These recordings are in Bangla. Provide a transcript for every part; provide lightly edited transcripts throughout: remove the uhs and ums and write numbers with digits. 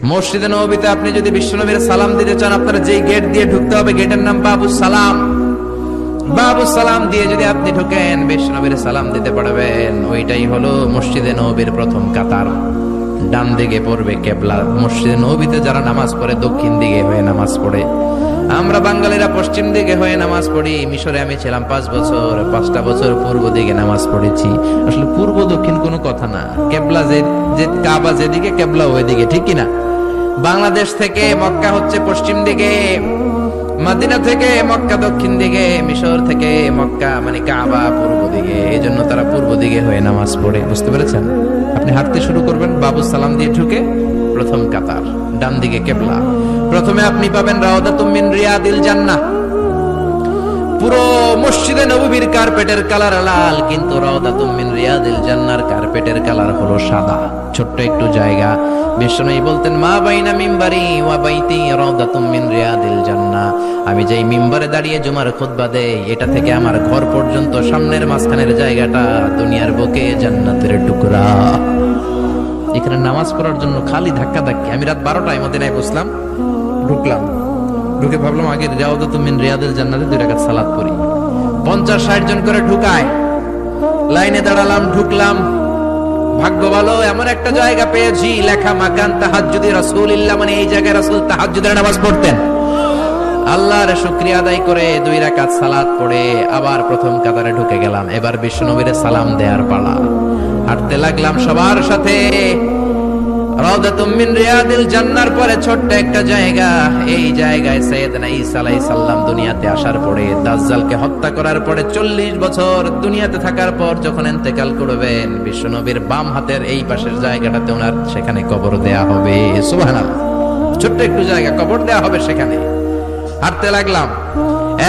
মসজিদে নববীতে আপনি যদি বিশ্বনবীর সালাম দিতে চান, আপনার যেই গেট দিয়ে ঢুকতে হবে, গেটের নাম বাবুস সালাম। বাবুস সালাম দিয়ে যদি আপনি ঢোকেন, বিশ্বনবীর সালাম দিতে পারবেন। ওইটাই হলো মসজিদে নববীর প্রথম কাতার। ডান দিকে পড়বে কিবলা। মসজিদে নববীতে যারা নামাজ পড়ে দক্ষিণ দিকে হয়ে নামাজ পড়ে, আমরা বাঙালিরা পশ্চিম দিকে হয়ে নামাজ পড়ি। মিশরে আমি ছিলাম 5 বছর, 5টা বছর পূর্ব দিকে নামাজ পড়েছি। আসলে পূর্ব দক্ষিণ কোনো কথা না, কিবলা যে কাবা যেদিকে, কিবলা ওইদিকে, ঠিক কি না? বাংলাদেশ থেকে মক্কা হচ্ছে পশ্চিম দিকে, মদিনা থেকে মক্কা দক্ষিণ দিকে, মিশর থেকে মক্কা মানে কাবা পূর্ব দিকে। এই জন্য তারা পূর্ব দিকে হয়ে নামাজ পড়ে। বুঝতে পেরেছেন? আপনি হাঁটতে শুরু করবেন, বাবুস সালাম দিয়ে ঢুকে প্রথম কাতার, ডান দিকে কিবলা। প্রথমে আপনি পাবেন রাউদাতুম মিন রিয়াদিল জান্নাহ। পুরো মসজিদে নববীর কার্পেটের কালার লাল, কিন্তু রাউদাতুম মিন রিয়াদিল জান্নাহর কার্পেটের কালার হলো সাদা। ছোট্ট একটু জায়গা। বিশ্বনবী বলতেন, মা বাইনা মিম্বারি ওয়া বাইতি রাউদাতুম মিন রিয়াদিল জান্নাহ। আমি যেই মিম্বারে দাঁড়িয়ে জুমার খুতবা দেই, এটা থেকে আমার ঘর পর্যন্ত সামনের মাঝখানের জায়গাটা দুনিয়ার বুকে জান্নাতের টুকরা। এখানে নামাজ পড়ার জন্য খালি ধাক্কা ধাক্কি। আমি রাত 12টায় মদিনায় বসলাম, ঢুকলাম, ঢুকে ভাবলাম আগে রাউদাতুম মিন রিয়াদিল জান্নাতে 2 রাকাত সালাত পড়ি। 50-60 জন করে ঢুকায়, লাইনে দাঁড়ালাম, ঢুকলাম। ভাগ্য ভালো, এমন একটা জায়গা পেয়েছি লেখা মাকান তাহাজ্জুদি রাসূলুল্লাহ, মানে এই জায়গায় রাসূল তাহাজ্জুদের নামাজ পড়তেন। আল্লাহর শুকরিয়া আদায় করে 2 রাকাত সালাত পড়ে আবার প্রথম কাতারে ঢুকে গেলাম। এবার বিশ্বনবীর সালাম দেওয়ার পালা। হাঁটতে লাগলাম সবার সাথে। রাউদাতুম মিন রিয়াদিল জান্নাহর পরে ছোট্ট একটা জায়গা, এই জায়গায় সাইয়েদনা ঈসা আলাইহিস সালাম দুনিয়াতে আসার পরে, দাজ্জালকে হত্যা করার পরে 40 বছর দুনিয়াতে থাকার পর যখন ইন্তেকাল করবেন, বিশ্বনবীর বাম হাতের এই পাশের জায়গাটাতে ওনার সেখানে কবর দেয়া হবে। সুবহানাল্লাহ, ছোট্ট একটু জায়গা, কবর দেয়া হবে সেখানে। হাঁটতে লাগলাম,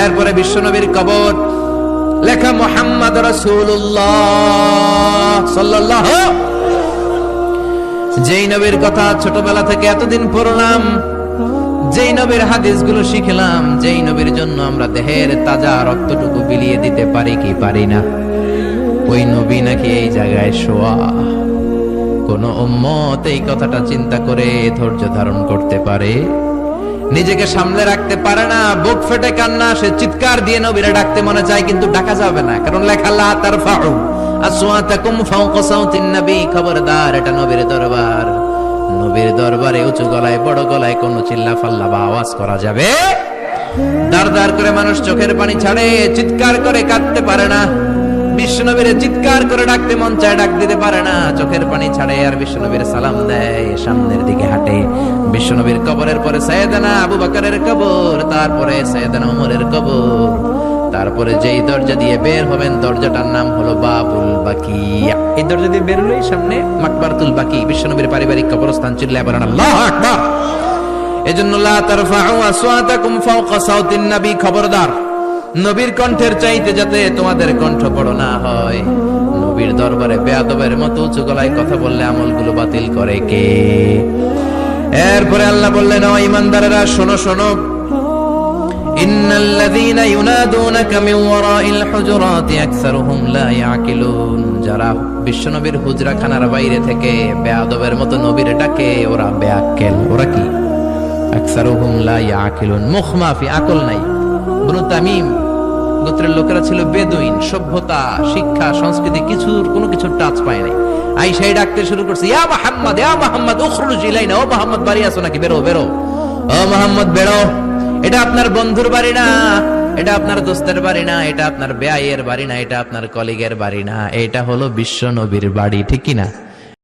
এরপরে বিশ্বনবীর কবর, লেখা মুহাম্মদ রাসূলুল্লাহ সাল্লাল্লাহু। যেই নবীর কথা ছোটবেলা থেকে এতদিন পড়লাম, যেই নবীর হাদিসগুলো শিখলাম, যেই নবীর জন্য আমরা দেহের তাজা রক্তটুকু বিলিয়ে দিতে পারি কি পারি না, ওই নবী নাকি এই জায়গায় শোয়া। কোন উম্মত এই কথাটা চিন্তা করে ধৈর্য ধারণ করতে পারে? নিজেকে সামলে রাখতে পারে না, বুক ফেটে কান্না আসে, চিৎকার দিয়ে নবীরে ডাকতে মনে চায়, কিন্তু ডাকা যাবে না, কারণ লেখা লা তারফাউ আসওয়াতাকুম ফাওকা সাউতিন নবী। খবরদার, এটা নবীর দরবার। নবীর দরবারে উঁচু গলায় বড় গলায় কোন চিল্লা ফাল্লা বা আওয়াজ করা যাবে? দাঁড় দাঁড় করে মানুষ চোখের পানি ছাড়ে, চিৎকার করে কাঁদতে পারে না। বিশ্বনবীরে চিৎকার করে ডাকতে মন চায়, ডাক দিতে পারে না, চোখের পানি ছাড়ে। আর বিশ্বনবীর সালাম দেয়, সামনের দিকে হাঁটে। বিশ্বনবীর কবরের পরে সাইয়েদনা আবু বকরের কবর, তারপরে সাইয়েদনা ওমরের কবর, তারপরে যেই দরজা দিয়ে বের হবেন দরজাটার নাম হলো বাবুল বাকিয়া। এই দরজা দিয়ে বের হলেই সামনে মাকবারাতুল বাকি, বিশ্বনবীর পারিবারিক কবরস্থান। চিল্লায় বলেন আল্লাহু আকবার। এজন্য লা তারফাউ আসওয়াতাকুম ফাওকা সাউতিন নবী। খবরদার, নবীর কণ্ঠের চাইতে যাতে তোমাদের কণ্ঠ বড় না হয়। নবীর দরবারে বেয়াদবের মতো উঁচু গলায় কথা বললে আমলগুলো বাতিল করে কে? এরপরে আল্লাহ বললেন, ও ঈমানদারেরা শোনো শোনো, ইন্নাল্লাযীনা ইউনাদুনাকা মিন ওয়ারাইল হুজুরাতি আকসারুহুম লা ইয়াকিলুন। যারা বিশ্বনবীর হুজরাখানার বাইরে থেকে বেয়াদবের মতো নবীরে ডাকে, ওরা বেআক্কেল। ওরা কি? আকসারুহুম লা ইয়াকিলুন, মুখ মাফি, আকল নাই। বনু তামিম গোত্রের লোকেরা ছিল বেদুইন, সভ্যতা, শিক্ষা, সংস্কৃতি কোনো কিছুর টাচ পায় নাই। আইসাই ডাকতে শুরু করছে, ইয়া মুহাম্মদ, ইয়া মুহাম্মদ উখরুজ ইলাইনা। ও মুহাম্মদ, বাড়ি আছো নাকি? বেরো বেরো। ও মুহাম্মদ, বেরো। এটা আপনার বন্ধুর বাড়ি না, এটা আপনার দোস্তের বাড়ি না, এটা আপনার বেয়াইয়ের বাড়ি না, এটা আপনার কলিগের বাড়ি না, এটা হলো বিশ্ব নবীর বাড়ি। ঠিক কিনা?